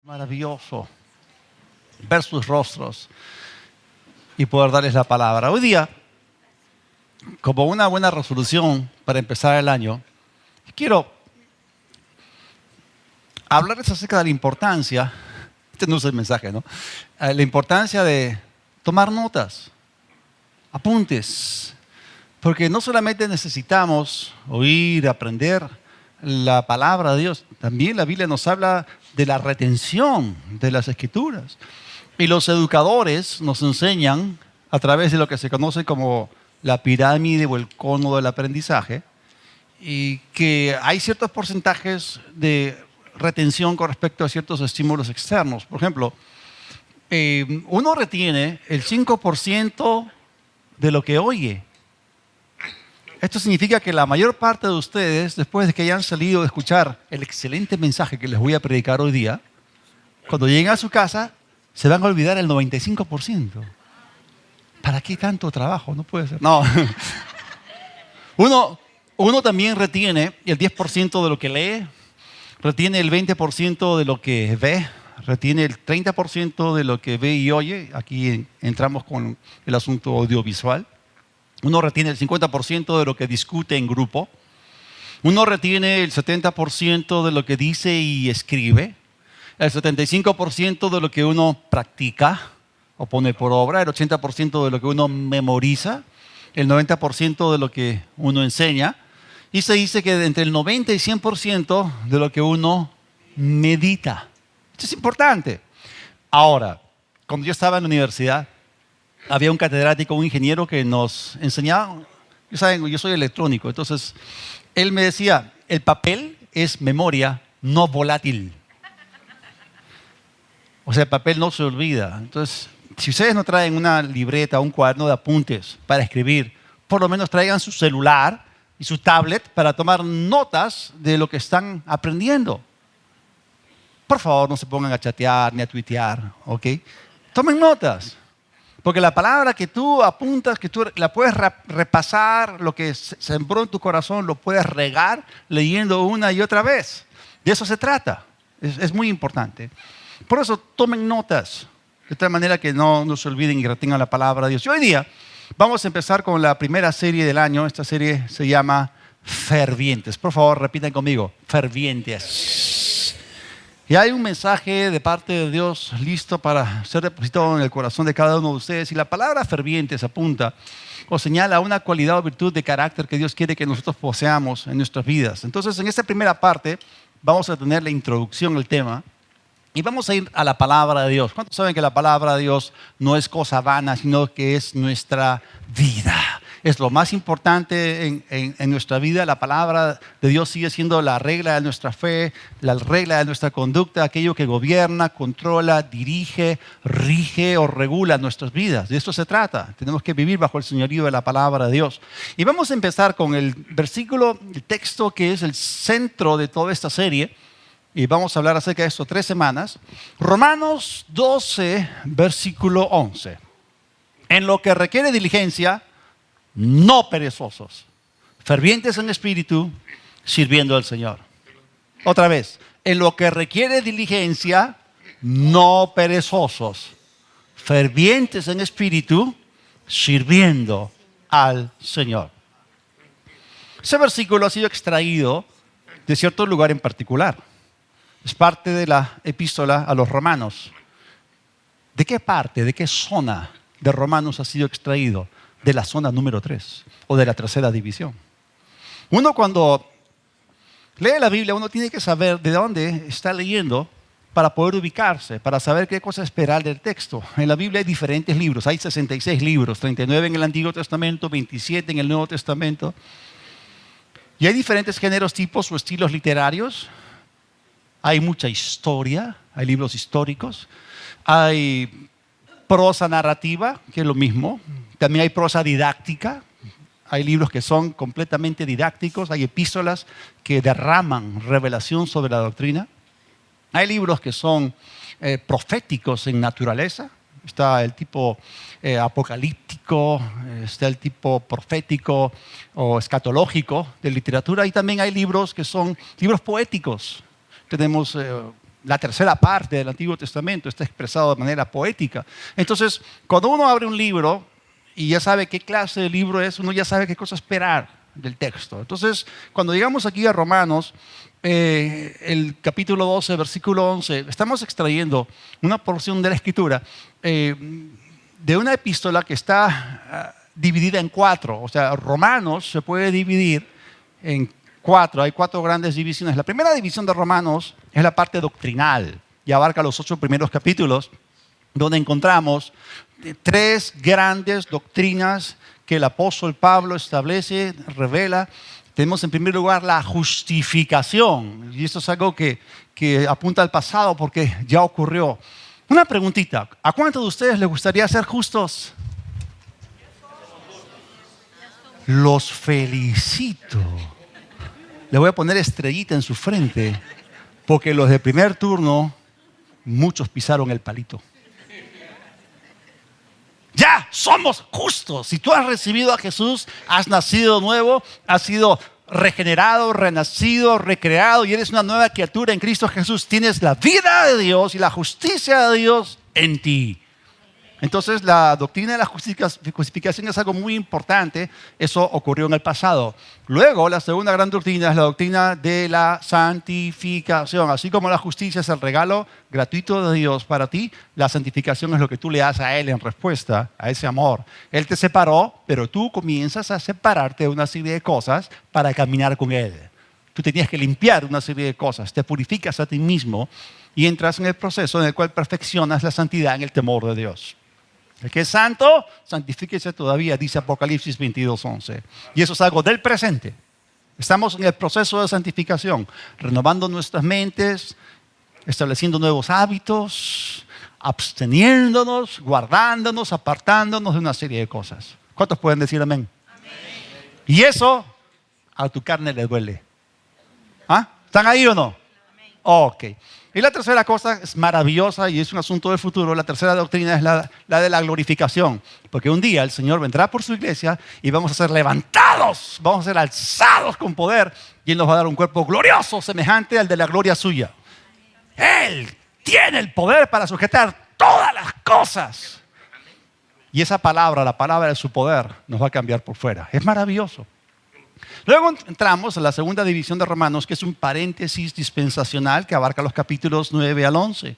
Maravilloso ver sus rostros y poder darles la palabra. Hoy día, como una buena resolución para empezar el año, quiero hablarles acerca de la importancia, este no es el mensaje, ¿no? La importancia de tomar notas, apuntes, porque no solamente necesitamos oír, aprender la palabra de Dios, también la Biblia nos habla de la retención de las Escrituras. Y los educadores nos enseñan a través de lo que se conoce como la pirámide o el cono del aprendizaje, y que hay ciertos porcentajes de retención con respecto a ciertos estímulos externos. Por ejemplo, uno retiene el 5% de lo que oye. Esto significa que la mayor parte de ustedes, después de que hayan salido a escuchar el excelente mensaje que les voy a predicar hoy día, cuando lleguen a su casa, se van a olvidar el 95%. ¿Para qué tanto trabajo? No puede ser. No. Uno también retiene el 10% de lo que lee, retiene el 20% de lo que ve, retiene el 30% de lo que ve y oye. Aquí entramos con el asunto audiovisual. Uno retiene el 50% de lo que discute en grupo. Uno retiene el 70% de lo que dice y escribe. El 75% de lo que uno practica o pone por obra. El 80% de lo que uno memoriza. El 90% de lo que uno enseña. Y se dice que entre el 90 y 100% de lo que uno medita. Esto es importante. Ahora, cuando yo estaba en la universidad, había un catedrático, un ingeniero que nos enseñaba. Ya saben, yo soy electrónico, entonces él me decía, el papel es memoria no volátil. O sea, el papel no se olvida. Entonces, si ustedes no traen una libreta, un cuaderno de apuntes para escribir, por lo menos traigan su celular y su tablet para tomar notas de lo que están aprendiendo. Por favor, no se pongan a chatear ni a tuitear, ¿ok? Tomen notas. Porque la palabra que tú apuntas, que tú la puedes repasar, lo que sembró en tu corazón, lo puedes regar leyendo una y otra vez. De eso se trata. Es muy importante. Por eso tomen notas, de tal manera que no se olviden y retengan la palabra de Dios. Y hoy día vamos a empezar con la primera serie del año. Esta serie se llama Fervientes. Por favor, repitan conmigo. Fervientes. Y hay un mensaje de parte de Dios listo para ser depositado en el corazón de cada uno de ustedes. Y la palabra fervientes apunta o señala una cualidad o virtud de carácter que Dios quiere que nosotros poseamos en nuestras vidas. Entonces, en esta primera parte vamos a tener la introducción al tema y vamos a ir a la palabra de Dios. ¿Cuántos saben que la palabra de Dios no es cosa vana, sino que es nuestra vida? Es lo más importante en nuestra vida. La palabra de Dios sigue siendo la regla de nuestra fe, la regla de nuestra conducta, aquello que gobierna, controla, dirige, rige o regula nuestras vidas. De esto se trata. Tenemos que vivir bajo el señorío de la palabra de Dios. Y vamos a empezar con el versículo, el texto que es el centro de toda esta serie. Y vamos a hablar acerca de esto 3 semanas. Romanos 12, versículo 11. En lo que requiere diligencia, no perezosos, fervientes en espíritu, sirviendo al Señor. Otra vez, en lo que requiere diligencia, no perezosos, fervientes en espíritu, sirviendo al Señor. Ese versículo ha sido extraído de cierto lugar en particular. Es parte de la epístola a los romanos. ¿De qué parte, de qué zona de Romanos ha sido extraído? De la zona número 3 o de la tercera división. Uno cuando lee la Biblia, uno tiene que saber de dónde está leyendo para poder ubicarse, para saber qué cosa esperar del texto. En la Biblia hay diferentes libros, hay 66 libros, 39 en el Antiguo Testamento, 27 en el Nuevo Testamento. Y hay diferentes géneros, tipos o estilos literarios. Hay mucha historia, hay libros históricos, hay prosa narrativa, que es lo mismo. También hay prosa didáctica, hay libros que son completamente didácticos, hay epístolas que derraman revelación sobre la doctrina. Hay libros que son proféticos en naturaleza, está el tipo apocalíptico, está el tipo profético o escatológico de literatura, y también hay libros que son libros poéticos. Tenemos la tercera parte del Antiguo Testamento está expresado de manera poética. Entonces, cuando uno abre un libro y ya sabe qué clase de libro es, uno ya sabe qué cosa esperar del texto. Entonces, cuando llegamos aquí a Romanos, el capítulo 12, versículo 11, estamos extrayendo una porción de la Escritura de una epístola que está dividida en 4. O sea, Romanos se puede dividir en 4. Hay 4 grandes divisiones. La primera división de Romanos es la parte doctrinal y abarca los 8 primeros capítulos, donde encontramos 3 grandes doctrinas que el apóstol Pablo establece, revela. Tenemos en primer lugar la justificación, y esto es algo que apunta al pasado porque ya ocurrió. Una preguntita, ¿a cuántos de ustedes les gustaría ser justos? Los felicito. Le voy a poner estrellita en su frente, porque los de primer turno, muchos pisaron el palito. Ya somos justos. Si tú has recibido a Jesús, has nacido nuevo, has sido regenerado, renacido, recreado y eres una nueva criatura en Cristo Jesús. Tienes la vida de Dios y la justicia de Dios en ti. Entonces, la doctrina de la justificación es algo muy importante. Eso ocurrió en el pasado. Luego, la segunda gran doctrina es la doctrina de la santificación. Así como la justicia es el regalo gratuito de Dios para ti, la santificación es lo que tú le das a Él en respuesta a ese amor. Él te separó, pero tú comienzas a separarte de una serie de cosas para caminar con Él. Tú tenías que limpiar una serie de cosas. Te purificas a ti mismo y entras en el proceso en el cual perfeccionas la santidad en el temor de Dios. El que es santo, santifíquese todavía, dice Apocalipsis 22:11. Y eso es algo del presente. Estamos en el proceso de santificación, renovando nuestras mentes, estableciendo nuevos hábitos, absteniéndonos, guardándonos, apartándonos de una serie de cosas. ¿Cuántos pueden decir amén? Amén. Y eso a tu carne le duele. ¿Ah? ¿Están ahí o no? Amén. Ok. Y la tercera cosa es maravillosa y es un asunto del futuro. La tercera doctrina es la de la glorificación. Porque un día el Señor vendrá por su iglesia y vamos a ser levantados, vamos a ser alzados con poder y Él nos va a dar un cuerpo glorioso semejante al de la gloria suya. Él tiene el poder para sujetar todas las cosas. Y esa palabra, la palabra de su poder, nos va a cambiar por fuera. Es maravilloso. Luego entramos a la segunda división de Romanos, que es un paréntesis dispensacional que abarca los capítulos 9 al 11,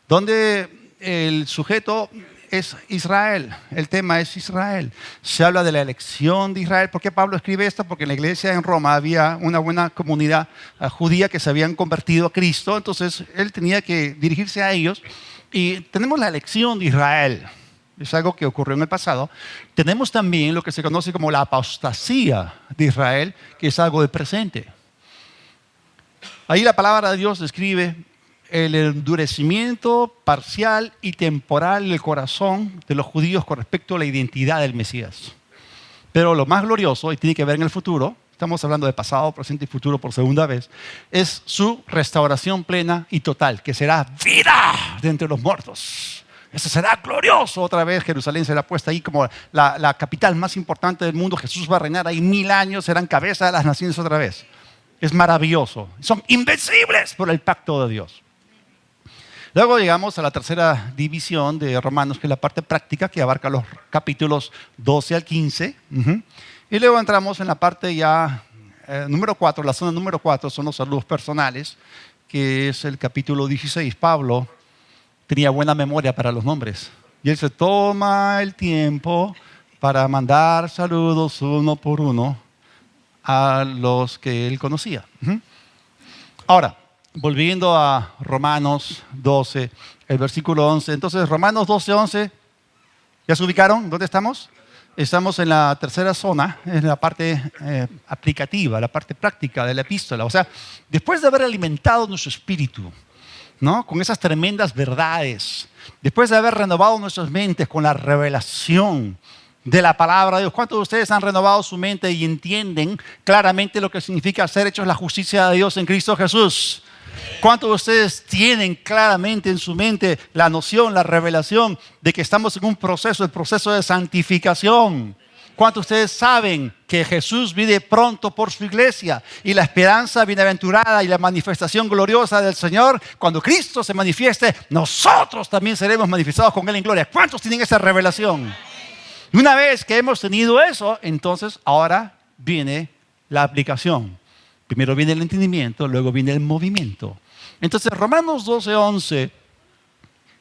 donde el sujeto es Israel, el tema es Israel. Se habla de la elección de Israel. ¿Por qué Pablo escribe esto? Porque en la iglesia en Roma había una buena comunidad judía que se habían convertido a Cristo, entonces él tenía que dirigirse a ellos. Y tenemos la elección de Israel. Es algo que ocurrió en el pasado. Tenemos también lo que se conoce como la apostasía de Israel, que es algo del presente. Ahí la palabra de Dios describe el endurecimiento parcial y temporal del corazón de los judíos con respecto a la identidad del Mesías. Pero lo más glorioso, y tiene que ver en el futuro, estamos hablando de pasado, presente y futuro por segunda vez, es su restauración plena y total, que será vida de entre los muertos. Eso será glorioso. Otra vez Jerusalén será puesta ahí como la capital más importante del mundo. Jesús va a reinar ahí 1000 años, serán cabeza de las naciones otra vez. Es maravilloso. Son invencibles por el pacto de Dios. Luego llegamos a la tercera división de Romanos, que es la parte práctica, que abarca los capítulos 12 al 15. Y luego entramos en la parte ya número 4, la zona número 4 son los saludos personales, que es el capítulo 16. Pablo tenía buena memoria para los nombres. Y él se toma el tiempo para mandar saludos uno por uno a los que él conocía. Ahora, volviendo a Romanos 12, el versículo 11. Entonces, Romanos 12, 11, ¿ya se ubicaron? ¿Dónde estamos? Estamos en la tercera zona, en la parte aplicativa, la parte práctica de la epístola. O sea, después de haber alimentado nuestro espíritu, ¿no?, con esas tremendas verdades, después de haber renovado nuestras mentes con la revelación de la palabra de Dios. ¿Cuántos de ustedes han renovado su mente y entienden claramente lo que significa ser hechos la justicia de Dios en Cristo Jesús? ¿Cuántos de ustedes tienen claramente en su mente la noción, la revelación de que estamos en un proceso, el proceso de santificación? ¿Cuántos de ustedes saben que Jesús viene pronto por su iglesia? Y la esperanza bienaventurada y la manifestación gloriosa del Señor, cuando Cristo se manifieste, nosotros también seremos manifestados con Él en gloria. ¿Cuántos tienen esa revelación? Y una vez que hemos tenido eso, entonces ahora viene la aplicación. Primero viene el entendimiento, luego viene el movimiento. Entonces Romanos 12:11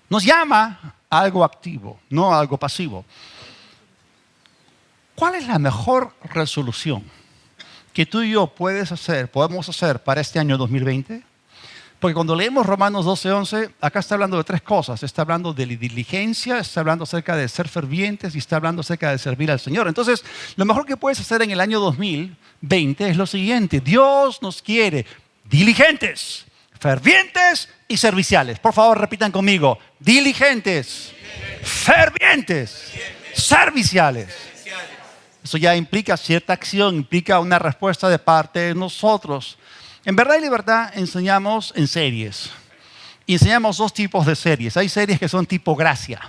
nos llama a algo activo, no a algo pasivo. ¿Cuál es la mejor resolución que tú y yo podemos hacer para este año 2020? Porque cuando leemos Romanos 12:11, acá está hablando de tres cosas. Está hablando de diligencia, está hablando acerca de ser fervientes y está hablando acerca de servir al Señor. Entonces, lo mejor que puedes hacer en el año 2020 es lo siguiente. Dios nos quiere diligentes, fervientes y serviciales. Por favor, repitan conmigo. Diligentes, fervientes, serviciales. Eso ya implica cierta acción, implica una respuesta de parte de nosotros. En Verdad y Libertad enseñamos en series. Y enseñamos dos tipos de series. Hay series que son tipo gracia,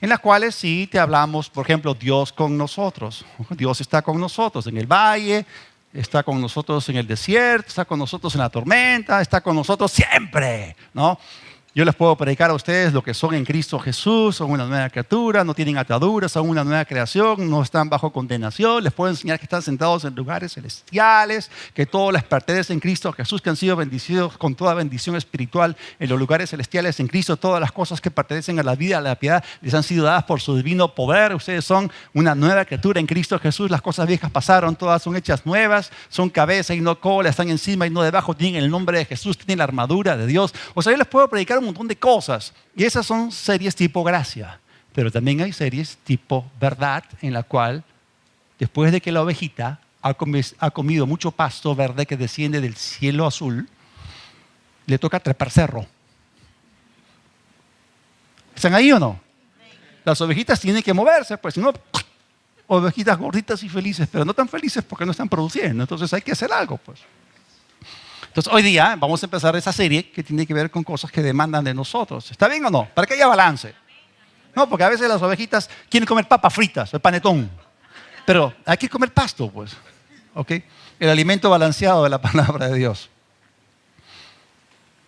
en las cuales sí te hablamos, por ejemplo, Dios con nosotros. Dios está con nosotros en el valle, está con nosotros en el desierto, está con nosotros en la tormenta, está con nosotros siempre, ¿no? Yo les puedo predicar a ustedes lo que son en Cristo Jesús, son una nueva criatura, no tienen ataduras, son una nueva creación, no están bajo condenación. Les puedo enseñar que están sentados en lugares celestiales, que todo les pertenece en Cristo Jesús, que han sido bendecidos con toda bendición espiritual en los lugares celestiales en Cristo. Todas las cosas que pertenecen a la vida, a la piedad, les han sido dadas por su divino poder. Ustedes son una nueva criatura en Cristo Jesús. Las cosas viejas pasaron, todas son hechas nuevas, son cabeza y no cola, están encima y no debajo, tienen el nombre de Jesús, tienen la armadura de Dios. O sea, yo les puedo predicar un montón de cosas. Y esas son series tipo gracia. Pero también hay series tipo verdad, en la cual, después de que la ovejita ha comido mucho pasto verde que desciende del cielo azul, le toca trepar cerro. ¿Están ahí o no? Las ovejitas tienen que moverse, pues si no, ovejitas gorditas y felices, pero no tan felices porque no están produciendo. Entonces hay que hacer algo, pues. Entonces, hoy día vamos a empezar esa serie que tiene que ver con cosas que demandan de nosotros. ¿Está bien o no? Para que haya balance. No, porque a veces las ovejitas quieren comer papas fritas, el panetón. Pero hay que comer pasto, pues. ¿Ok? El alimento balanceado de la palabra de Dios.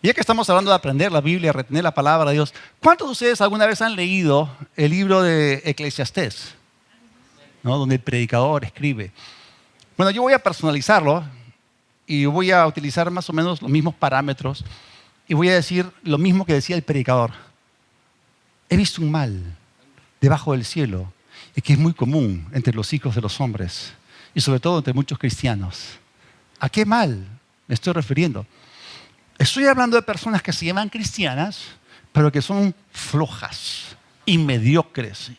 Y ya que estamos hablando de aprender la Biblia, retener la palabra de Dios, ¿cuántos de ustedes alguna vez han leído el libro de Eclesiastés? ¿No? Donde el predicador escribe. Bueno, yo voy a personalizarlo. Y voy a utilizar más o menos los mismos parámetros y voy a decir lo mismo que decía el predicador. He visto un mal debajo del cielo y que es muy común entre los hijos de los hombres y sobre todo entre muchos cristianos. ¿A qué mal me estoy refiriendo? Estoy hablando de personas que se llaman cristianas, pero que son flojas y mediocres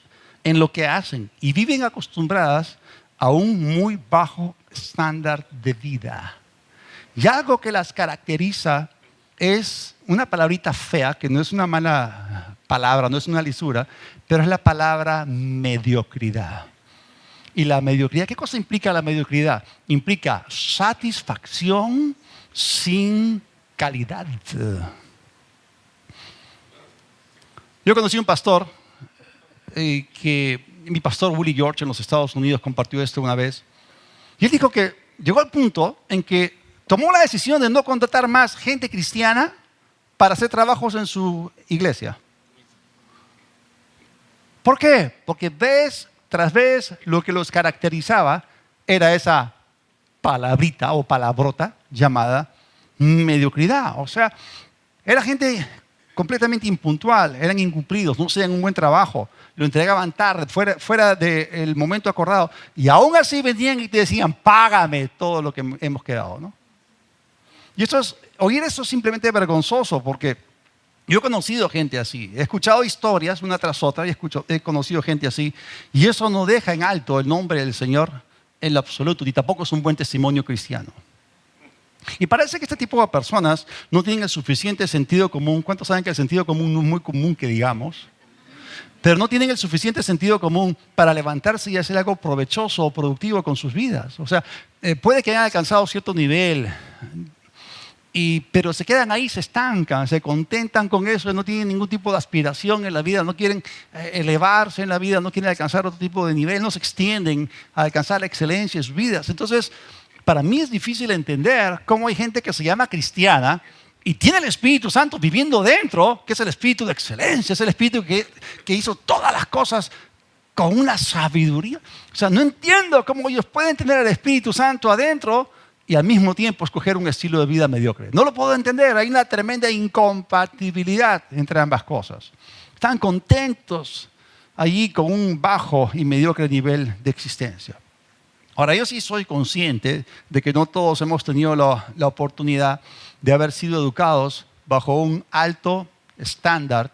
en lo que hacen y viven acostumbradas a un muy bajo estándar de vida. Y algo que las caracteriza es una palabrita fea, que no es una mala palabra, no es una lisura, pero es la palabra mediocridad. Y la mediocridad, ¿qué cosa implica la mediocridad? Implica satisfacción sin calidad. Yo conocí un pastor, mi pastor Willie George en los Estados Unidos compartió esto una vez. Y él dijo que llegó al punto en que tomó la decisión de no contratar más gente cristiana para hacer trabajos en su iglesia. ¿Por qué? Porque vez tras vez lo que los caracterizaba era esa palabrita o palabrota llamada mediocridad. O sea, era gente completamente impuntual, eran incumplidos, no hacían un buen trabajo, lo entregaban tarde, fuera del momento acordado. Y aún así venían y te decían, págame todo lo que hemos quedado, ¿no? Y oír eso es simplemente vergonzoso porque yo he conocido gente así. He escuchado historias una tras otra y he conocido gente así. Y eso no deja en alto el nombre del Señor en lo absoluto, ni tampoco es un buen testimonio cristiano. Y parece que este tipo de personas no tienen el suficiente sentido común. ¿Cuántos saben que el sentido común no es muy común que digamos? Pero no tienen el suficiente sentido común para levantarse y hacer algo provechoso o productivo con sus vidas. O sea, puede que hayan alcanzado cierto nivel Pero se quedan ahí, se estancan, se contentan con eso, no tienen ningún tipo de aspiración en la vida, no quieren elevarse en la vida, no quieren alcanzar otro tipo de nivel, no se extienden a alcanzar la excelencia en sus vidas. Entonces, para mí es difícil entender cómo hay gente que se llama cristiana y tiene el Espíritu Santo viviendo dentro, que es el Espíritu de excelencia, es el Espíritu que hizo todas las cosas con una sabiduría. O sea, no entiendo cómo ellos pueden tener el Espíritu Santo adentro y al mismo tiempo escoger un estilo de vida mediocre. No lo puedo entender, hay una tremenda incompatibilidad entre ambas cosas. Están contentos allí con un bajo y mediocre nivel de existencia. Ahora, yo sí soy consciente de que no todos hemos tenido la oportunidad de haber sido educados bajo un alto estándar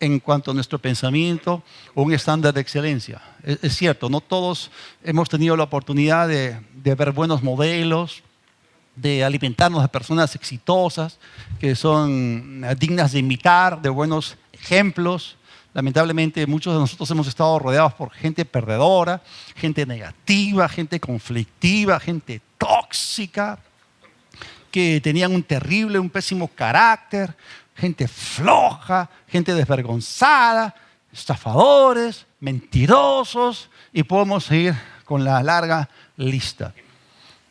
en cuanto a nuestro pensamiento o un estándar de excelencia. Es cierto, no todos hemos tenido la oportunidad de ver buenos modelos, de alimentarnos de personas exitosas que son dignas de imitar, de buenos ejemplos. Lamentablemente, muchos de nosotros hemos estado rodeados por gente perdedora, gente negativa, gente conflictiva, gente tóxica, que tenían un pésimo carácter, gente floja, gente desvergonzada, estafadores, mentirosos, y podemos seguir con la larga lista.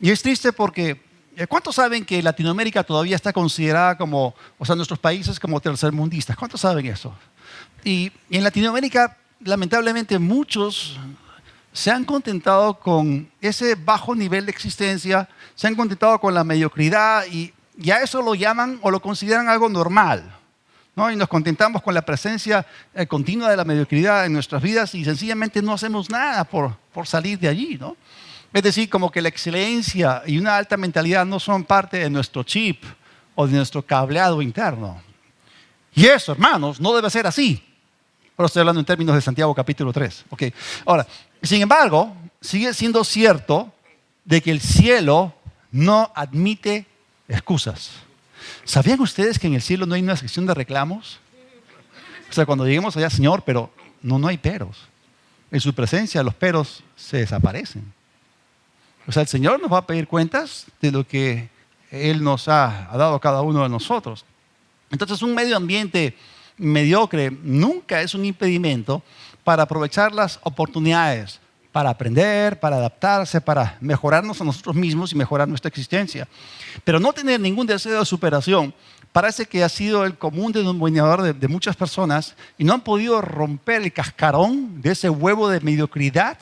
Y es triste porque, ¿cuántos saben que Latinoamérica todavía está considerada como, o sea, nuestros países como tercermundistas? ¿Cuántos saben eso? Y en Latinoamérica, lamentablemente, muchos se han contentado con ese bajo nivel de existencia, se han contentado con la mediocridad y a eso lo llaman o lo consideran algo normal, ¿no? Y nos contentamos con la presencia continua de la mediocridad en nuestras vidas y sencillamente no hacemos nada por salir de allí, ¿no? Es decir, como que la excelencia y una alta mentalidad no son parte de nuestro chip o de nuestro cableado interno. Y eso, hermanos, no debe ser así. Ahora estoy hablando en términos de Santiago capítulo 3. Okay. Ahora, sin embargo, sigue siendo cierto de que el cielo no admite excusas. ¿Sabían ustedes que en el cielo no hay una sección de reclamos? O sea, cuando lleguemos allá, Señor, pero no hay peros. En su presencia los peros se desaparecen. O sea, el Señor nos va a pedir cuentas de lo que Él nos ha dado a cada uno de nosotros. Entonces, un medio ambiente mediocre nunca es un impedimento para aprovechar las oportunidades, para aprender, para adaptarse, para mejorarnos a nosotros mismos y mejorar nuestra existencia. Pero no tener ningún deseo de superación parece que ha sido el común denominador de muchas personas y no han podido romper el cascarón de ese huevo de mediocridad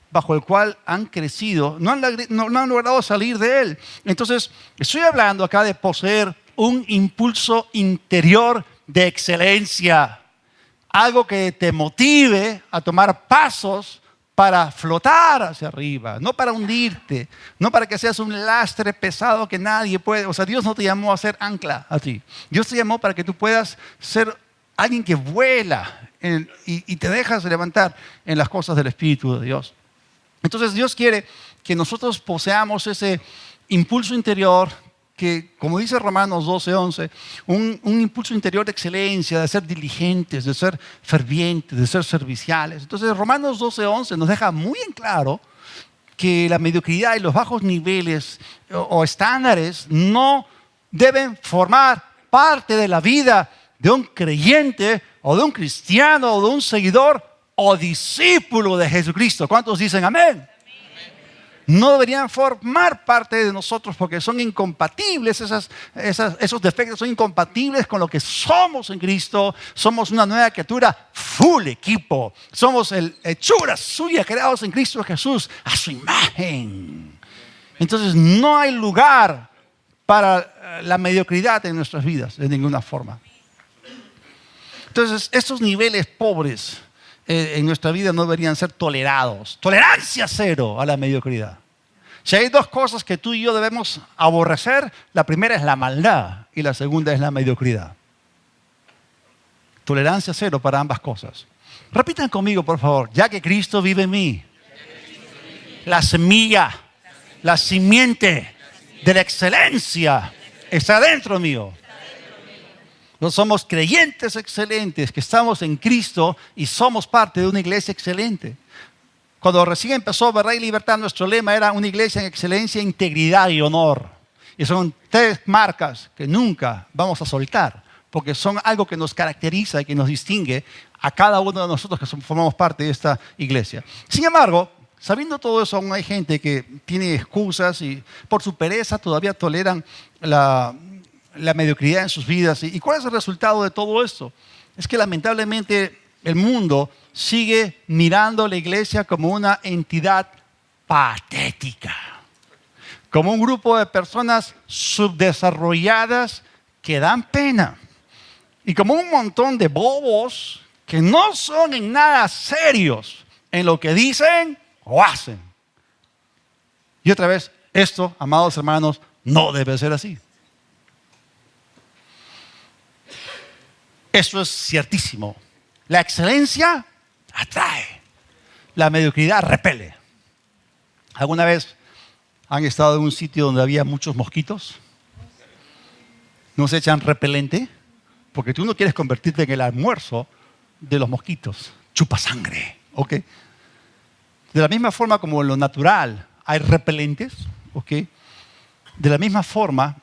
bajo el cual han crecido, no han logrado salir de él. Entonces, estoy hablando acá de poseer un impulso interior de excelencia, algo que te motive a tomar pasos para flotar hacia arriba, no para hundirte, no para que seas un lastre pesado que nadie puede. O sea, Dios no te llamó a ser ancla a ti. Dios te llamó para que tú puedas ser alguien que vuela y te dejas levantar en las cosas del Espíritu de Dios. Entonces Dios quiere que nosotros poseamos ese impulso interior que, como dice Romanos 12:11, un impulso interior de excelencia, de ser diligentes, de ser fervientes, de ser serviciales. Entonces Romanos 12:11 nos deja muy en claro que la mediocridad y los bajos niveles o estándares no deben formar parte de la vida de un creyente o de un cristiano o de un seguidor o discípulo de Jesucristo. ¿Cuántos dicen amén? No deberían formar parte de nosotros porque son incompatibles, esos defectos son incompatibles con lo que somos en Cristo. Somos una nueva criatura, full equipo. Somos hechuras suyas, creados en Cristo Jesús, a su imagen. Entonces no hay lugar para la mediocridad en nuestras vidas, de ninguna forma. Entonces, estos niveles pobres en nuestra vida no deberían ser tolerados. Tolerancia cero a la mediocridad. Si hay dos cosas que tú y yo debemos aborrecer, la primera es la maldad y la segunda es la mediocridad. Tolerancia cero para ambas cosas. Repitan conmigo, por favor. Ya que Cristo vive en mí, la semilla, la simiente de la excelencia está dentro mío. No somos creyentes excelentes, que estamos en Cristo y somos parte de una iglesia excelente. Cuando recién empezó Verdad y Libertad, nuestro lema era una iglesia en excelencia, integridad y honor. Y son 3 marcas que nunca vamos a soltar, porque son algo que nos caracteriza y que nos distingue a cada uno de nosotros que formamos parte de esta iglesia. Sin embargo, sabiendo todo eso, aún hay gente que tiene excusas y por su pereza todavía toleran la mediocridad en sus vidas. ¿Y cuál es el resultado de todo esto? Es que lamentablemente el mundo sigue mirando a la iglesia como una entidad patética, como un grupo de personas subdesarrolladas que dan pena y como un montón de bobos que no son en nada serios en lo que dicen o hacen. Y otra vez, esto, amados hermanos, no debe ser así. Eso es ciertísimo. La excelencia atrae, la mediocridad repele. ¿Alguna vez han estado en un sitio donde había muchos mosquitos? ¿No se echan repelente? Porque tú no quieres convertirte en el almuerzo de los mosquitos. Chupa sangre, ¿ok? De la misma forma como en lo natural hay repelentes, ¿ok? De la misma forma,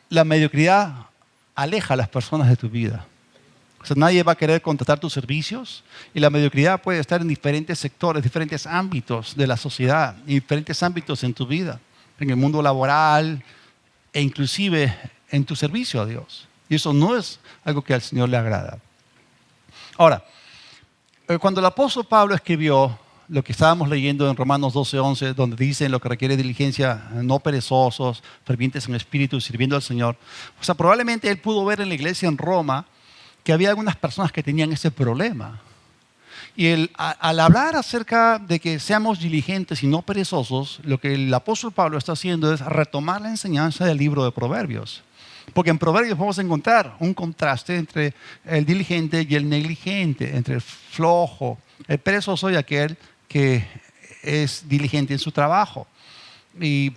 la mediocridad aleja a las personas de tu vida. O sea, nadie va a querer contratar tus servicios y la mediocridad puede estar en diferentes sectores, diferentes ámbitos de la sociedad, en diferentes ámbitos en tu vida, en el mundo laboral e inclusive en tu servicio a Dios. Y eso no es algo que al Señor le agrada. Ahora, cuando el apóstol Pablo escribió lo que estábamos leyendo en Romanos 12:11, donde dice lo que requiere diligencia, no perezosos, fervientes en espíritu, sirviendo al Señor. O sea, probablemente él pudo ver en la iglesia en Roma que había algunas personas que tenían ese problema. Y al hablar acerca de que seamos diligentes y no perezosos, lo que el apóstol Pablo está haciendo es retomar la enseñanza del libro de Proverbios. Porque en Proverbios vamos a encontrar un contraste entre el diligente y el negligente, entre el flojo, el perezoso y aquel que es diligente en su trabajo. Y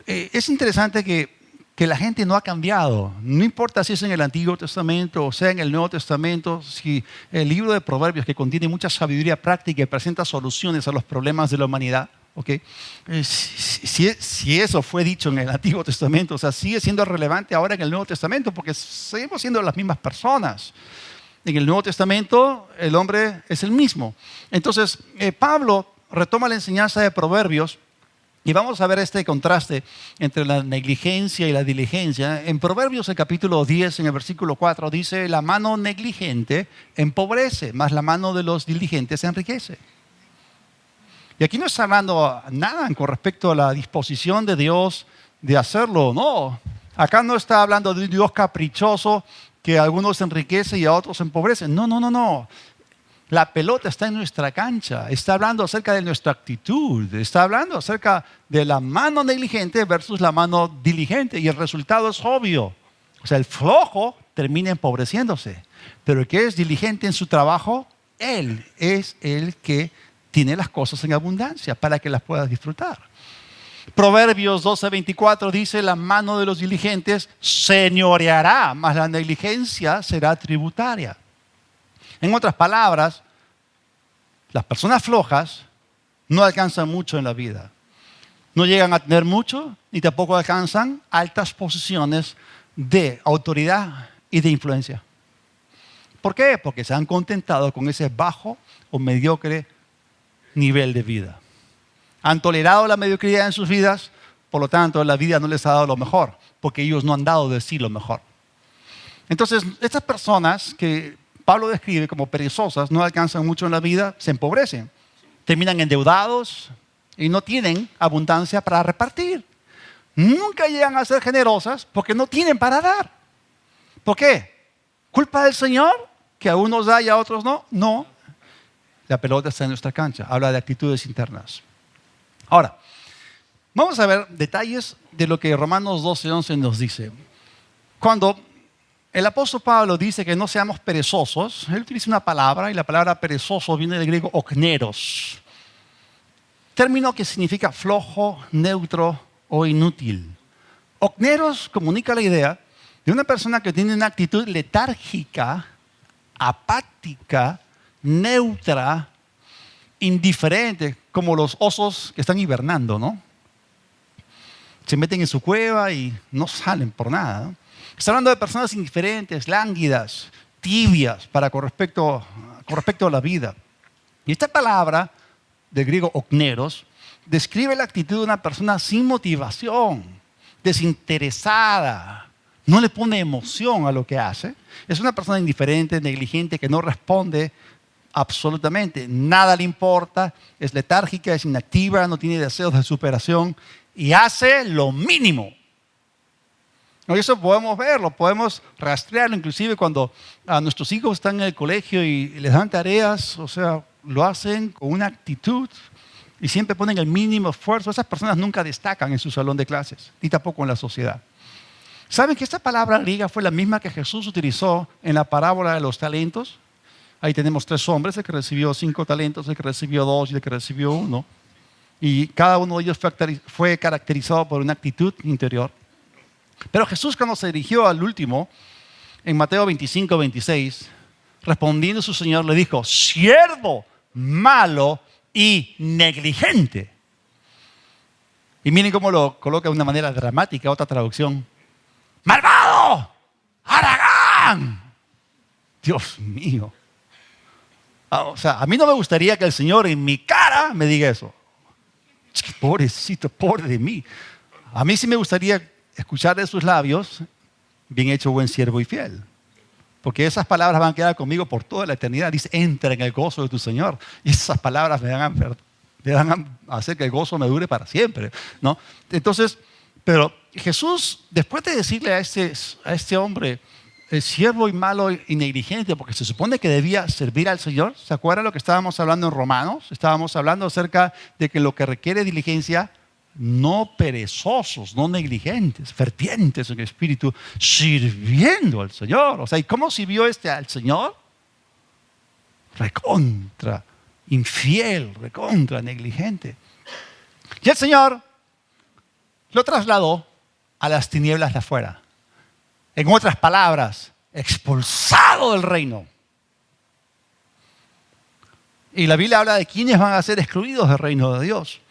es interesante que la gente no ha cambiado. No importa si es en el Antiguo Testamento o sea en el Nuevo Testamento, si el libro de Proverbios, que contiene mucha sabiduría práctica y presenta soluciones a los problemas de la humanidad, ¿okay? Si eso fue dicho en el Antiguo Testamento, o sea, sigue siendo relevante ahora en el Nuevo Testamento porque seguimos siendo las mismas personas. En el Nuevo Testamento el hombre es el mismo. Entonces, Pablo retoma la enseñanza de Proverbios y vamos a ver este contraste entre la negligencia y la diligencia. En Proverbios, el capítulo 10, en el versículo 4, dice: la mano negligente empobrece, mas la mano de los diligentes enriquece. Y aquí no está hablando nada con respecto a la disposición de Dios de hacerlo, no. Acá no está hablando de un Dios caprichoso que a algunos enriquece y a otros empobrece. No. La pelota está en nuestra cancha. Está hablando acerca de nuestra actitud. Está hablando acerca de la mano negligente versus la mano diligente. Y el resultado es obvio. O sea, el flojo termina empobreciéndose. Pero el que es diligente en su trabajo, él es el que tiene las cosas en abundancia para que las puedas disfrutar. Proverbios 12:24 dice: la mano de los diligentes señoreará, mas la negligencia será tributaria. En otras palabras, las personas flojas no alcanzan mucho en la vida. No llegan a tener mucho ni tampoco alcanzan altas posiciones de autoridad y de influencia. ¿Por qué? Porque se han contentado con ese bajo o mediocre nivel de vida. Han tolerado la mediocridad en sus vidas, por lo tanto la vida no les ha dado lo mejor, porque ellos no han dado de sí lo mejor. Entonces, estas personas que Pablo describe como perezosas, no alcanzan mucho en la vida, se empobrecen, terminan endeudados y no tienen abundancia para repartir. Nunca llegan a ser generosas porque no tienen para dar. ¿Por qué? ¿Culpa del Señor? ¿Que a unos da y a otros no? No. La pelota está en nuestra cancha. Habla de actitudes internas. Ahora, vamos a ver detalles de lo que Romanos 12:11 nos dice. Cuando el apóstol Pablo dice que no seamos perezosos, él utiliza una palabra, y la palabra perezoso viene del griego okneros, término que significa flojo, neutro o inútil. Okneros comunica la idea de una persona que tiene una actitud letárgica, apática, neutra, indiferente, como los osos que están hibernando, ¿no? se meten en su cueva y no salen por nada, ¿no? Está hablando de personas indiferentes, lánguidas, tibias con respecto a la vida. Y esta palabra, del griego okneros, describe la actitud de una persona sin motivación, desinteresada, no le pone emoción a lo que hace. Es una persona indiferente, negligente, que no responde absolutamente. Nada le importa, es letárgica, es inactiva, no tiene deseos de superación y hace lo mínimo. Y eso podemos verlo, podemos rastrearlo, inclusive cuando a nuestros hijos están en el colegio y les dan tareas, o sea, lo hacen con una actitud y siempre ponen el mínimo esfuerzo. Esas personas nunca destacan en su salón de clases, ni tampoco en la sociedad. ¿Saben que esta palabra griega fue la misma que Jesús utilizó en la parábola de los talentos? Ahí tenemos 3 hombres, el que recibió 5 talentos, el que recibió 2 y el que recibió 1. Y cada uno de ellos fue caracterizado por una actitud interior. Pero Jesús, cuando se dirigió al último, en Mateo 25, 26, respondiendo su Señor, le dijo: siervo malo y negligente. Y miren cómo lo coloca de una manera dramática, otra traducción: malvado, haragán. Dios mío. O sea, a mí no me gustaría que el Señor en mi cara me diga eso. Pobrecito, pobre de mí. A mí sí me gustaría escuchar de sus labios: bien hecho, buen siervo y fiel. Porque esas palabras van a quedar conmigo por toda la eternidad. Dice: entra en el gozo de tu Señor. Y esas palabras me van a hacer que el gozo me dure para siempre, ¿no? Entonces, pero Jesús, después de decirle a este hombre, el siervo y malo y negligente, porque se supone que debía servir al Señor, ¿se acuerdan lo que estábamos hablando en Romanos? Estábamos hablando acerca de que lo que requiere diligencia, no perezosos, no negligentes, fervientes en espíritu, sirviendo al Señor. O sea, ¿y cómo sirvió al Señor? Recontra infiel, recontra negligente. Y el Señor lo trasladó a las tinieblas de afuera. En otras palabras, expulsado del reino. Y la Biblia habla de quiénes van a ser excluidos del reino de Dios.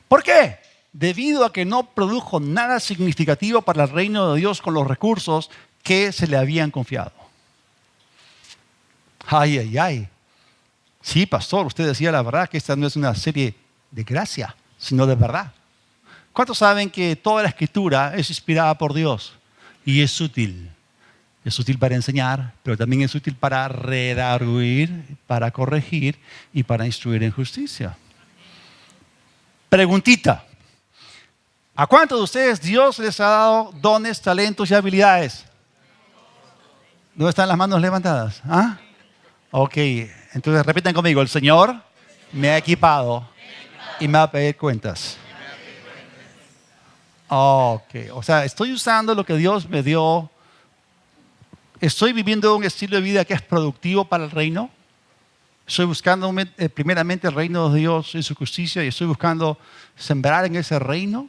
¿Por qué? Debido a que no produjo nada significativo para el reino de Dios con los recursos que se le habían confiado. Ay, ay, ay. Sí, pastor, usted decía la verdad que esta no es una serie de gracia, sino de verdad. ¿Cuántos saben que toda la Escritura es inspirada por Dios y es útil? Es útil para enseñar, pero también es útil para redarguir, para corregir y para instruir en justicia. Preguntita: ¿a cuántos de ustedes Dios les ha dado dones, talentos y habilidades? ¿Dónde están las manos levantadas? ¿Ah? Ok, entonces repitan conmigo: el Señor me ha equipado y me va a pedir cuentas. Ok, o sea, estoy usando lo que Dios me dio. Estoy viviendo un estilo de vida que es productivo para el reino. Estoy buscando primeramente el reino de Dios y su justicia, y estoy buscando sembrar en ese reino.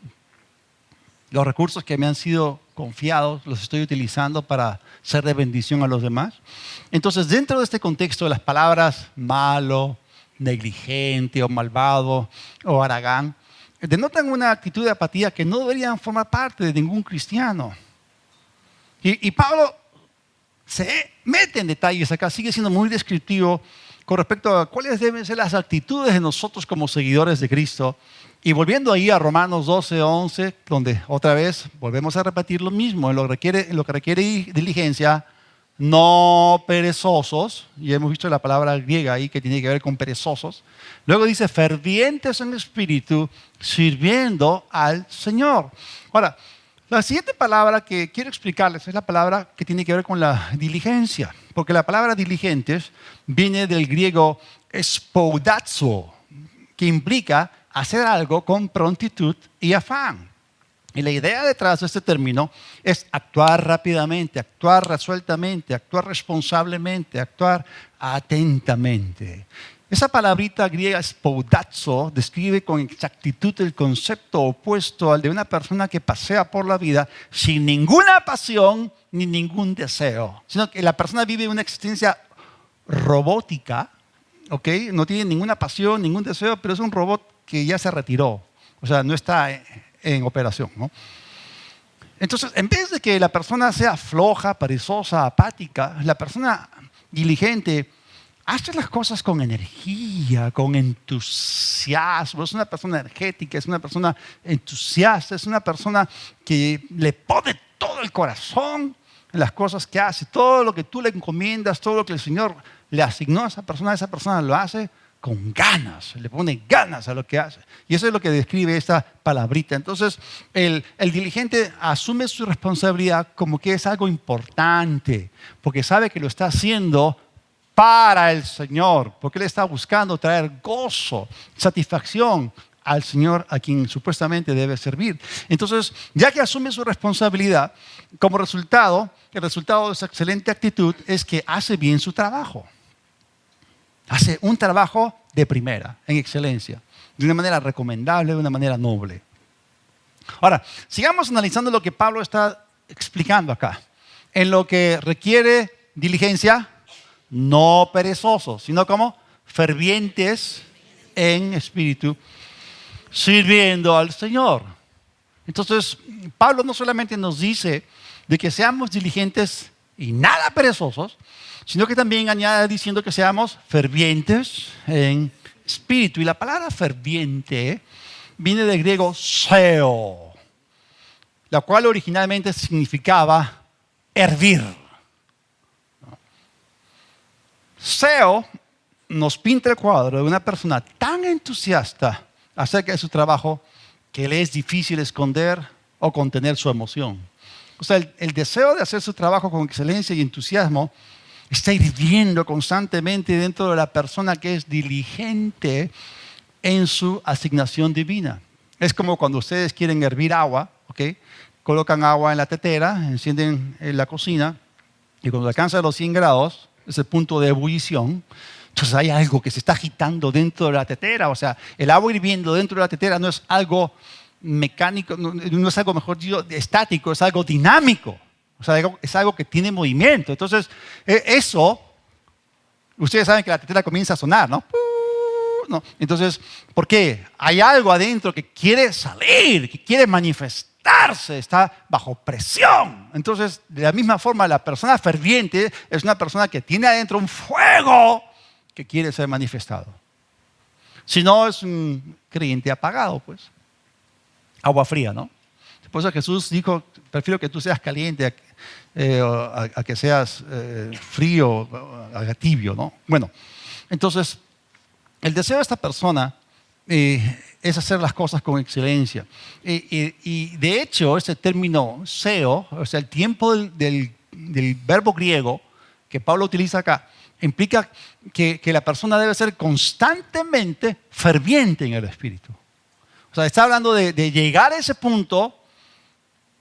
Los recursos que me han sido confiados los estoy utilizando para ser de bendición a los demás. Entonces, dentro de este contexto de las palabras malo, negligente o malvado o haragán, denotan una actitud de apatía que no deberían formar parte de ningún cristiano. Y Pablo se mete en detalles acá, sigue siendo muy descriptivo con respecto a cuáles deben ser las actitudes de nosotros como seguidores de Cristo. Y volviendo ahí a Romanos 12, 11, donde otra vez volvemos a repetir lo mismo, en lo que requiere diligencia, no perezosos, y hemos visto la palabra griega ahí que tiene que ver con perezosos. Luego dice fervientes en espíritu, sirviendo al Señor. Ahora, la siguiente palabra que quiero explicarles es la palabra que tiene que ver con la diligencia, porque la palabra diligentes viene del griego spoudazo, que implica hacer algo con prontitud y afán. Y la idea detrás de este término es actuar rápidamente, actuar resueltamente, actuar responsablemente, actuar atentamente. Esa palabrita griega spoudazo describe con exactitud el concepto opuesto al de una persona que pasea por la vida sin ninguna pasión ni ningún deseo, sino que la persona vive una existencia robótica, ¿okay? No tiene ninguna pasión, ningún deseo, pero es un robot que ya se retiró. O sea, no está en operación, ¿no? Entonces, en vez de que la persona sea floja, perezosa, apática, la persona diligente hace las cosas con energía, con entusiasmo. Es una persona energética, es una persona entusiasta, es una persona que le pone todo el corazón en las cosas que hace. Todo lo que tú le encomiendas, todo lo que el Señor le asignó a esa persona lo hace con ganas, le pone ganas a lo que hace. Y eso es lo que describe esta palabrita. Entonces, el diligente asume su responsabilidad como que es algo importante, porque sabe que lo está haciendo para el Señor, porque Él está buscando traer gozo, satisfacción al Señor a quien supuestamente debe servir. Entonces, ya que asume su responsabilidad, como resultado, el resultado de esa excelente actitud es que hace bien su trabajo. Hace un trabajo de primera, en excelencia, de una manera recomendable, de una manera noble. Ahora, sigamos analizando lo que Pablo está explicando acá. En lo que requiere diligencia, no perezosos, sino como fervientes en espíritu, sirviendo al Señor. Entonces, Pablo no solamente nos dice de que seamos diligentes y nada perezosos, sino que también añade diciendo que seamos fervientes en espíritu. Y la palabra ferviente viene del griego seo, la cual originalmente significaba hervir. Seo nos pinta el cuadro de una persona tan entusiasta acerca de su trabajo que le es difícil esconder o contener su emoción. O sea, el deseo de hacer su trabajo con excelencia y entusiasmo está hirviendo constantemente dentro de la persona que es diligente en su asignación divina. Es como cuando ustedes quieren hervir agua, ¿ok? Colocan agua en la tetera, encienden la cocina y cuando alcanza los 100 grados, ese punto de ebullición, entonces hay algo que se está agitando dentro de la tetera. O sea, el agua hirviendo dentro de la tetera no es algo mecánico, no es algo, mejor dicho, estático, es algo dinámico. O sea, es algo que tiene movimiento. Entonces, eso, ustedes saben que la tetera comienza a sonar, ¿no? ¿No? Entonces, ¿por qué? Hay algo adentro que quiere salir, que quiere manifestarse, está bajo presión. Entonces, de la misma forma, la persona ferviente es una persona que tiene adentro un fuego que quiere ser manifestado. Si no, es un creyente apagado, pues. Agua fría, ¿no? Por eso Jesús dijo, prefiero que tú seas caliente a que seas frío, a tibio, ¿no? Bueno, entonces, el deseo de esta persona es hacer las cosas con excelencia. Y de hecho, este término seo, o sea, el tiempo del verbo griego que Pablo utiliza acá, implica que la persona debe ser constantemente ferviente en el espíritu. O sea, está hablando de llegar a ese punto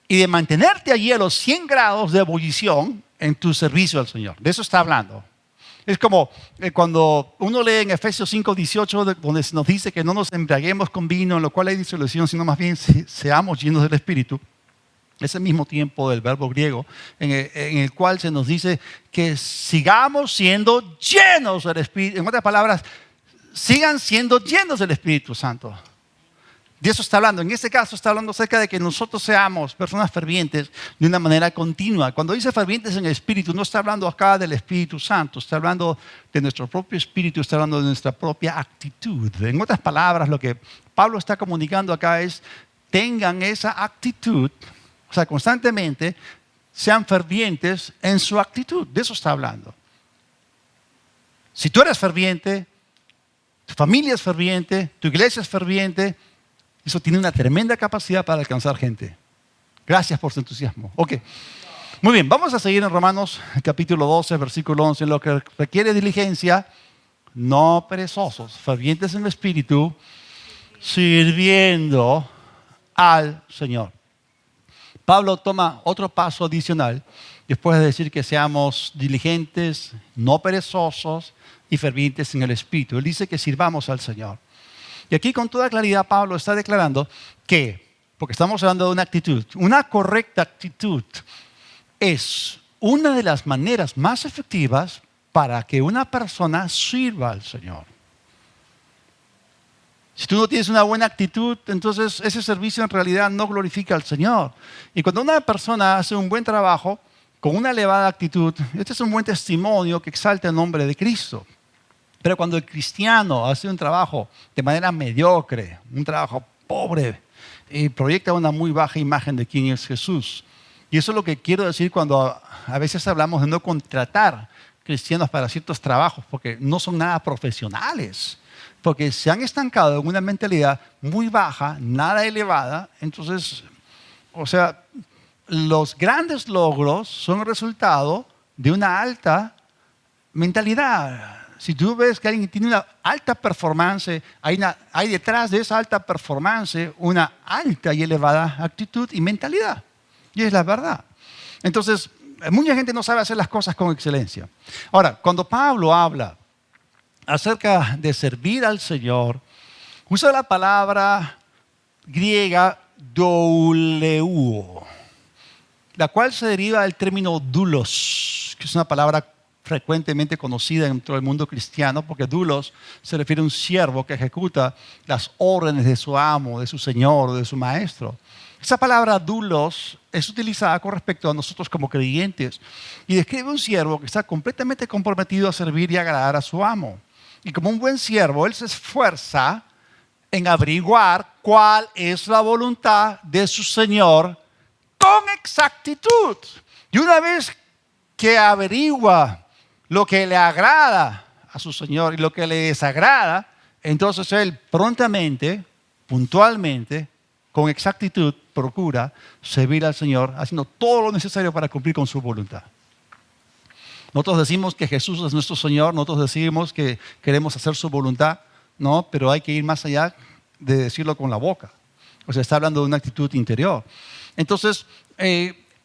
y de mantenerte allí a los 100 grados de ebullición en tu servicio al Señor. De eso está hablando. Es como cuando uno lee en Efesios 5:18, donde se nos dice que no nos embriaguemos con vino, en lo cual hay disolución, sino más bien seamos llenos del Espíritu. Ese mismo tiempo del verbo griego, en el cual se nos dice que sigamos siendo llenos del Espíritu. En otras palabras, sigan siendo llenos del Espíritu Santo. De eso está hablando. En este caso está hablando acerca de que nosotros seamos personas fervientes de una manera continua. Cuando dice fervientes en el Espíritu, no está hablando acá del Espíritu Santo, está hablando de nuestro propio espíritu, está hablando de nuestra propia actitud. En otras palabras, lo que Pablo está comunicando acá es, tengan esa actitud, o sea, constantemente sean fervientes en su actitud. De eso está hablando. Si tú eres ferviente, tu familia es ferviente, tu iglesia es ferviente, eso tiene una tremenda capacidad para alcanzar gente. Gracias por su entusiasmo. Ok. Muy bien, vamos a seguir en Romanos capítulo 12, versículo 11. En lo que requiere diligencia, no perezosos, fervientes en el espíritu, sirviendo al Señor. Pablo toma otro paso adicional después de decir que seamos diligentes, no perezosos y fervientes en el espíritu. Él dice que sirvamos al Señor. Y aquí con toda claridad Pablo está declarando que, porque estamos hablando de una correcta actitud es una de las maneras más efectivas para que una persona sirva al Señor. Si tú no tienes una buena actitud, entonces ese servicio en realidad no glorifica al Señor. Y cuando una persona hace un buen trabajo con una elevada actitud, este es un buen testimonio que exalta el nombre de Cristo. Pero cuando el cristiano hace un trabajo de manera mediocre, un trabajo pobre, proyecta una muy baja imagen de quién es Jesús. Y eso es lo que quiero decir cuando a veces hablamos de no contratar cristianos para ciertos trabajos, porque no son nada profesionales, porque se han estancado en una mentalidad muy baja, nada elevada. Entonces, o sea, los grandes logros son el resultado de una alta mentalidad. Si tú ves que alguien tiene una alta performance, hay detrás de esa alta performance una alta y elevada actitud y mentalidad. Y es la verdad. Entonces, mucha gente no sabe hacer las cosas con excelencia. Ahora, cuando Pablo habla acerca de servir al Señor, usa la palabra griega douleuo, la cual se deriva del término doulos, que es una palabra frecuentemente conocida dentro del mundo cristiano, porque doulos se refiere a un siervo que ejecuta las órdenes de su amo, de su señor o de su maestro. Esa palabra doulos es utilizada con respecto a nosotros como creyentes y describe un siervo que está completamente comprometido a servir y agradar a su amo. Y como un buen siervo, él se esfuerza en averiguar cuál es la voluntad de su señor con exactitud. Y una vez que averigua lo que le agrada a su Señor y lo que le desagrada, entonces él prontamente, puntualmente, con exactitud, procura servir al Señor haciendo todo lo necesario para cumplir con su voluntad. Nosotros decimos que Jesús es nuestro Señor, nosotros decimos que queremos hacer su voluntad, no, pero hay que ir más allá de decirlo con la boca. O sea, está hablando de una actitud interior. Entonces,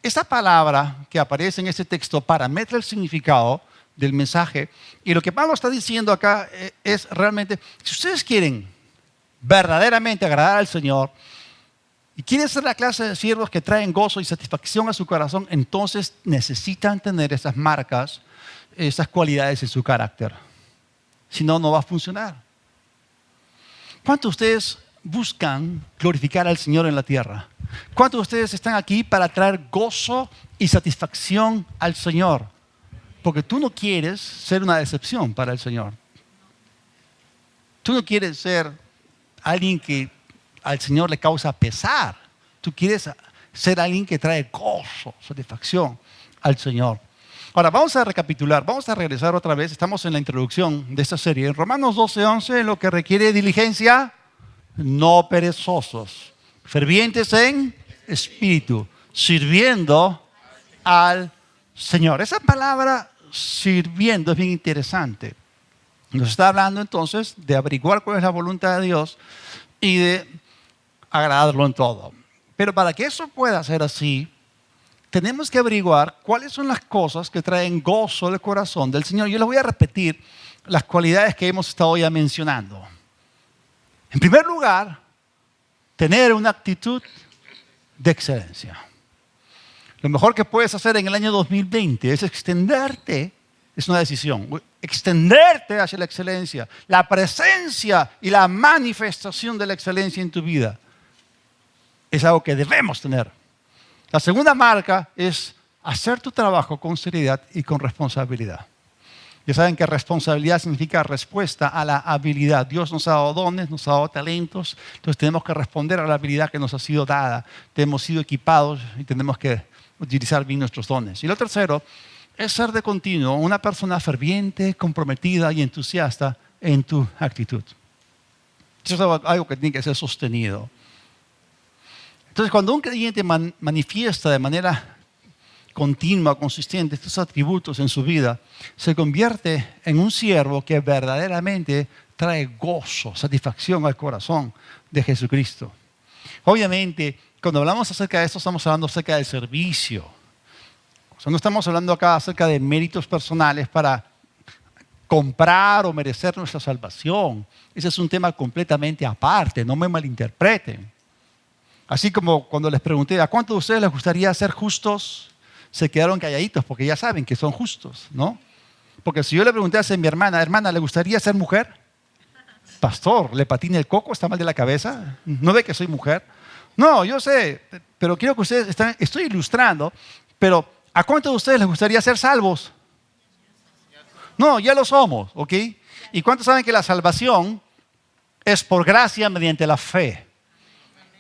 esta palabra que aparece en este texto parametra el significado del mensaje. Y lo que Pablo está diciendo acá es realmente, si ustedes quieren verdaderamente agradar al Señor y quieren ser la clase de siervos que traen gozo y satisfacción a su corazón, entonces necesitan tener esas marcas, esas cualidades en su carácter. Si no, no va a funcionar. ¿Cuántos de ustedes buscan glorificar al Señor en la tierra? ¿Cuántos de ustedes están aquí para traer gozo y satisfacción al Señor? Porque tú no quieres ser una decepción para el Señor. Tú no quieres ser alguien que al Señor le causa pesar. Tú quieres ser alguien que trae gozo, satisfacción al Señor. Ahora, vamos a recapitular, vamos a regresar otra vez. Estamos en la introducción de esta serie. En Romanos 12:11, lo que requiere diligencia, no perezosos, fervientes en espíritu, sirviendo al Señor. Esa palabra sirviendo es bien interesante. Nos está hablando entonces de averiguar cuál es la voluntad de Dios y de agradarlo en todo. Pero para que eso pueda ser así, tenemos que averiguar cuáles son las cosas que traen gozo del corazón del Señor. Yo les voy a repetir las cualidades que hemos estado ya mencionando. En primer lugar, tener una actitud de excelencia. Lo mejor que puedes hacer en el año 2020 es extenderte, es una decisión, extenderte hacia la excelencia, la presencia y la manifestación de la excelencia en tu vida. Es algo que debemos tener. La segunda marca es hacer tu trabajo con seriedad y con responsabilidad. Ya saben que responsabilidad significa respuesta a la habilidad. Dios nos ha dado dones, nos ha dado talentos, entonces tenemos que responder a la habilidad que nos ha sido dada. Hemos sido equipados y tenemos que utilizar bien nuestros dones. Y lo tercero es ser de continuo una persona ferviente, comprometida y entusiasta en tu actitud. Eso es algo que tiene que ser sostenido. Entonces, cuando un creyente manifiesta de manera continua, consistente, estos atributos en su vida, se convierte en un siervo que verdaderamente trae gozo, satisfacción al corazón de Jesucristo. Obviamente, cuando hablamos acerca de esto, estamos hablando acerca del servicio. O sea, no estamos hablando acá acerca de méritos personales para comprar o merecer nuestra salvación. Ese es un tema completamente aparte, no me malinterpreten. Así como cuando les pregunté, ¿a cuántos de ustedes les gustaría ser justos? Se quedaron calladitos porque ya saben que son justos, ¿no? Porque si yo le pregunté a mi hermana, ¿le gustaría ser mujer? Pastor, ¿le patina el coco? ¿Está mal de la cabeza? ¿No ve que soy mujer? No, yo sé, pero quiero que ustedes estoy ilustrando, pero ¿a cuántos de ustedes les gustaría ser salvos? No, ya lo somos, ¿ok? ¿Y cuántos saben que la salvación es por gracia mediante la fe?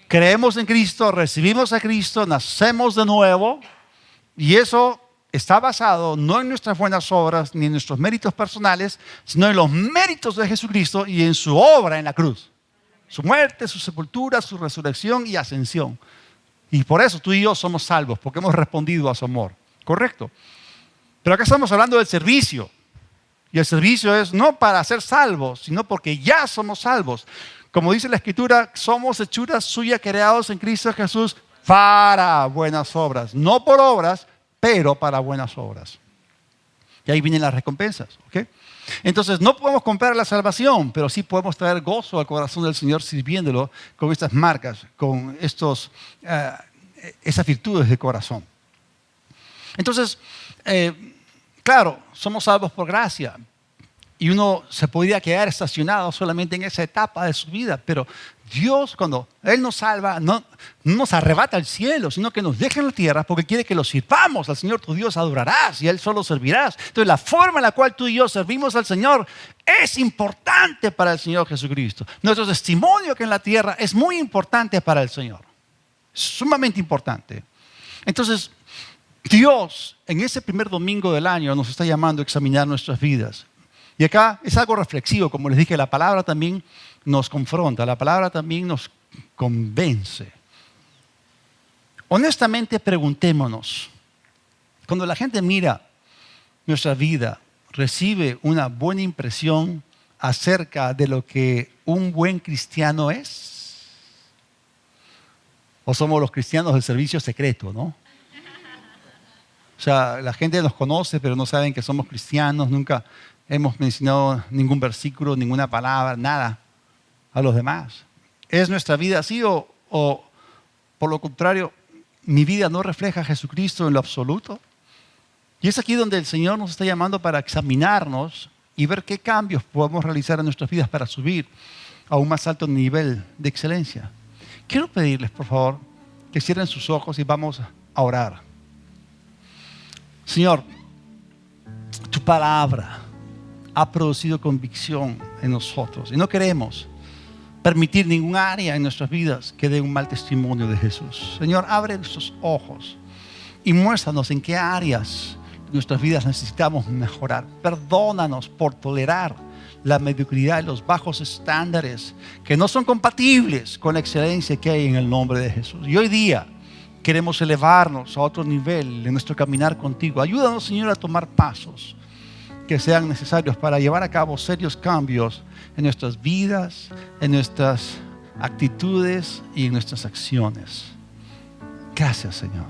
Creemos en Cristo, recibimos a Cristo, nacemos de nuevo y eso está basado no en nuestras buenas obras ni en nuestros méritos personales, sino en los méritos de Jesucristo y en su obra en la cruz. Su muerte, su sepultura, su resurrección y ascensión. Y por eso tú y yo somos salvos, porque hemos respondido a su amor. ¿Correcto? Pero acá estamos hablando del servicio. Y el servicio es no para ser salvos, sino porque ya somos salvos. Como dice la Escritura, somos hechuras suyas creados en Cristo Jesús para buenas obras. No por obras, pero para buenas obras. Y ahí vienen las recompensas. ¿Ok? Entonces, no podemos comprar la salvación, pero sí podemos traer gozo al corazón del Señor sirviéndolo con estas marcas, con esas virtudes de corazón. Entonces, claro, somos salvos por gracia. Y uno se podría quedar estacionado solamente en esa etapa de su vida. Pero Dios, cuando Él nos salva, no nos arrebata al cielo, sino que nos deja en la tierra porque quiere que lo sirvamos. Al Señor tu Dios adorarás y a Él solo servirás. Entonces la forma en la cual tú y yo servimos al Señor es importante para el Señor Jesucristo. Nuestro testimonio que en la tierra es muy importante para el Señor. Sumamente importante. Entonces, Dios en ese primer domingo del año nos está llamando a examinar nuestras vidas. Y acá es algo reflexivo, como les dije, la palabra también nos confronta, la palabra también nos convence. Honestamente, preguntémonos, cuando la gente mira nuestra vida, ¿recibe una buena impresión acerca de lo que un buen cristiano es? ¿O somos los cristianos del servicio secreto, no? O sea, la gente nos conoce, pero no saben que somos cristianos, nunca hemos mencionado ningún versículo, ninguna palabra, nada a los demás. ¿Es nuestra vida así o por lo contrario, mi vida no refleja a Jesucristo en lo absoluto? Y es aquí donde el Señor nos está llamando para examinarnos y ver qué cambios podemos realizar en nuestras vidas para subir a un más alto nivel de excelencia. Quiero pedirles, por favor, que cierren sus ojos y vamos a orar. Señor, tu palabra ha producido convicción en nosotros y no queremos permitir ningún área en nuestras vidas que dé un mal testimonio de Jesús. Señor, abre nuestros ojos y muéstranos en qué áreas de nuestras vidas necesitamos mejorar. Perdónanos por tolerar la mediocridad y los bajos estándares que no son compatibles con la excelencia que hay en el nombre de Jesús. Y hoy día queremos elevarnos a otro nivel en nuestro caminar contigo. Ayúdanos, Señor, a tomar pasos que sean necesarios para llevar a cabo serios cambios en nuestras vidas, en nuestras actitudes y en nuestras acciones. Gracias, Señor.